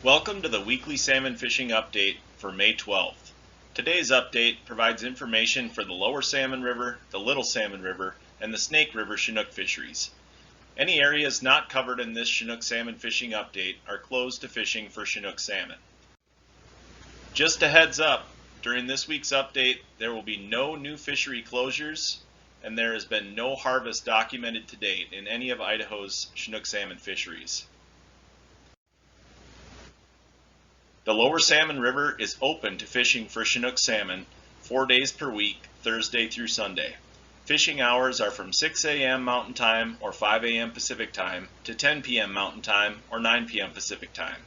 Welcome to the weekly salmon fishing update for May 12th. Today's update provides information for the Lower Salmon River, the Little Salmon River, and the Snake River Chinook fisheries. Any areas not covered in this Chinook salmon fishing update are closed to fishing for Chinook salmon. Just a heads up, during this week's update there will be no new fishery closures and there has been no harvest documented to date in any of Idaho's Chinook salmon fisheries. The Lower Salmon River is open to fishing for Chinook salmon 4 days per week, Thursday through Sunday. Fishing hours are from 6 a.m. Mountain Time or 5 a.m. Pacific Time to 10 p.m. Mountain Time or 9 p.m. Pacific Time.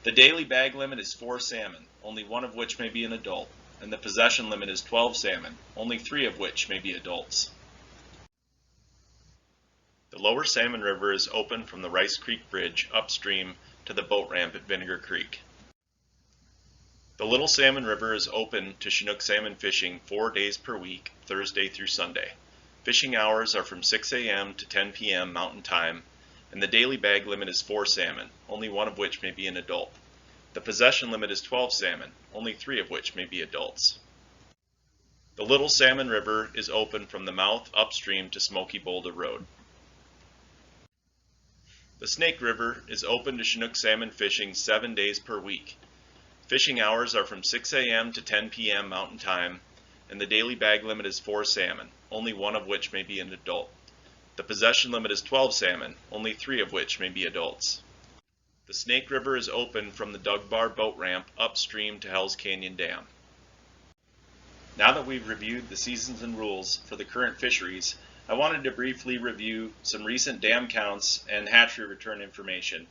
The daily bag limit is 4 salmon, only one of which may be an adult, and the possession limit is 12 salmon, only 3 of which may be adults. The Lower Salmon River is open from the Rice Creek Bridge upstream to the boat ramp at Vinegar Creek. The Little Salmon River is open to Chinook salmon fishing 4 days per week, Thursday through Sunday. Fishing hours are from 6 a.m. to 10 p.m. Mountain Time, and the daily bag limit is 4 salmon, only one of which may be an adult. The possession limit is 12 salmon, only 3 of which may be adults. The Little Salmon River is open from the mouth upstream to Smoky Boulder Road. The Snake River is open to Chinook salmon fishing 7 days per week. Fishing hours are from 6 a.m. to 10 p.m. Mountain Time, and the daily bag limit is 4 salmon, only one of which may be an adult. The possession limit is 12 salmon, only 3 of which may be adults. The Snake River is open from the Dug Bar boat ramp upstream to Hells Canyon Dam. Now that we've reviewed the seasons and rules for the current fisheries, I wanted to briefly review some recent dam counts and hatchery return information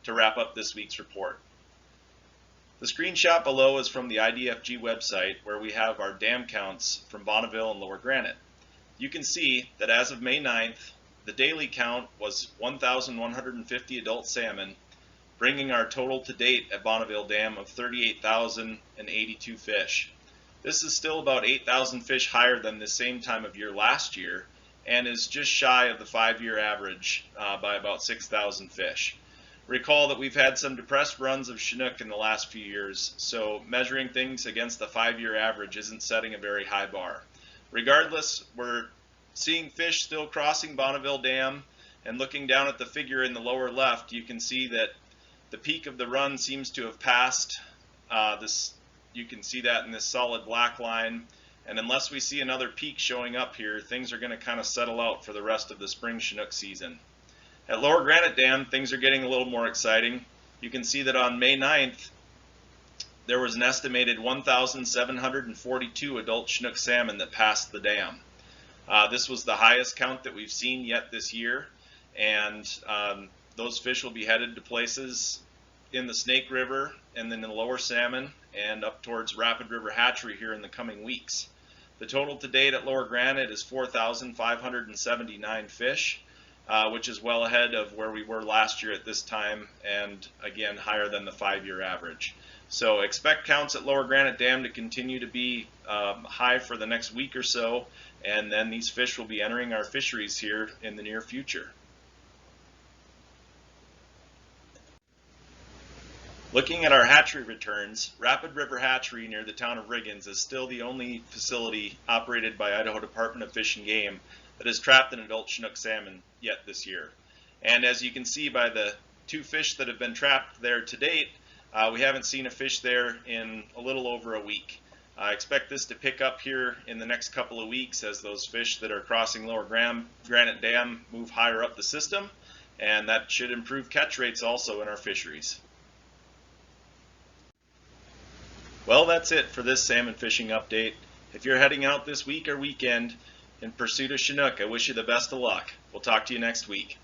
to wrap up this week's report. The screenshot below is from the IDFG website where we have our dam counts from Bonneville and Lower Granite. You can see that as of May 9th, the daily count was 1,150 adult salmon, bringing our total to date at Bonneville Dam of 38,082 fish. This is still about 8,000 fish higher than the same time of year last year and is just shy of the 5-year average by about 6,000 fish. Recall that we've had some depressed runs of Chinook in the last few years, so measuring things against the 5-year average isn't setting a very high bar. Regardless, we're seeing fish still crossing Bonneville Dam, and looking down at the figure in the lower left, you can see that the peak of the run seems to have passed. You can see that in this solid black line, and unless we see another peak showing up here, things are going to kind of settle out for the rest of the spring Chinook season. At Lower Granite Dam, things are getting a little more exciting. You can see that on May 9th, there was an estimated 1,742 adult Chinook salmon that passed the dam. This was the highest count that we've seen yet this year, and those fish will be headed to places in the Snake River and then in the Lower Salmon and up towards Rapid River Hatchery here in the coming weeks. The total to date at Lower Granite is 4,579 fish. Which is well ahead of where we were last year at this time, and again higher than the 5-year average. So expect counts at Lower Granite Dam to continue to be high for the next week or so, and then these fish will be entering our fisheries here in the near future. Looking at our hatchery returns, Rapid River Hatchery near the town of Riggins is still the only facility operated by Idaho Department of Fish and Game that has trapped an adult Chinook salmon yet this year. And as you can see by the 2 fish that have been trapped there to date, we haven't seen a fish there in a little over a week. I expect this to pick up here in the next couple of weeks as those fish that are crossing Lower Granite Dam move higher up the system, and that should improve catch rates also in our fisheries. Well, that's it for this salmon fishing update. If you're heading out this week or weekend in pursuit of Chinook, I wish you the best of luck. We'll talk to you next week.